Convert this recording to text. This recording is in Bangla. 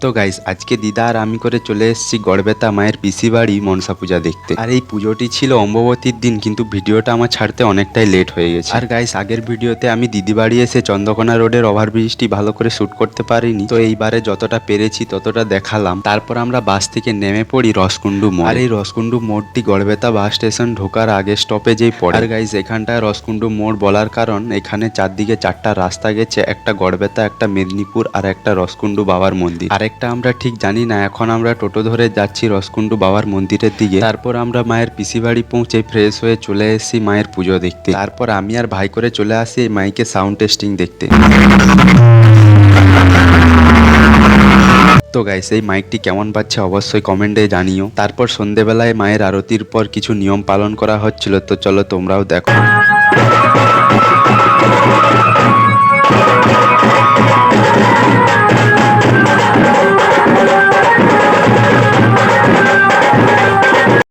তো গাইস আজকে দিদা আর আমি করে চলে এসেছি গড়বেতা মায়ের পিসি বাড়ি মনসা পূজা দেখতে। আর এই পুজোটি ছিল অম্ববতীর দিন, কিন্তু ভিডিওটা আমার ছাড়তে অনেকটাই লেট হয়ে গেছে। আর গাইস আগের ভিডিওতে আমি দিদি বাড়ি এসে চন্দ্রকোনা রোডের ওভারব্রিজটি ভালো করে শুট করতে পারিনি, তো এইবারে যতটা পেরেছি ততটা দেখালাম। তারপর আমরা বাস থেকে নেমে পড়ি রসকুন্ডু মোড়। আর এই রসকুন্ডু মোড়টি গড়বেতা বাস স্টেশন ঢোকার আগে স্টপেজেই পড়ে। আর গাইস এখানটায় রসকুন্ডু মোড় বলার কারণ এখানে চারদিকে চারটা রাস্তা গেছে, একটা গড়বেতা, একটা মেদিনীপুর আর একটা রসকুন্ডু বাবার মন্দির। আরেকটা আমরা ঠিক জানি না। এখন আমরা টোটো ধরে যাচ্ছি রসকুন্ডু বাবার মন্দিরের দিকে। তারপর আমরা মায়ের পিসি বাড়ি পৌঁছে ফ্রেশ হয়ে চলে এসেছি মায়ের পুজো দেখতে। তারপর আমি আর ভাই করে চলে আসি এই মাইকে সাউন্ড টেস্টিং দেখতে। তো গাইস এই মাইকটি কেমন পাচ্ছে অবশ্যই কমেন্টে জানিও। তারপর সন্ধেবেলায় মায়ের আরতির পর কিছু নিয়ম পালন করা হচ্ছিল, তো চলো তোমরাও দেখো।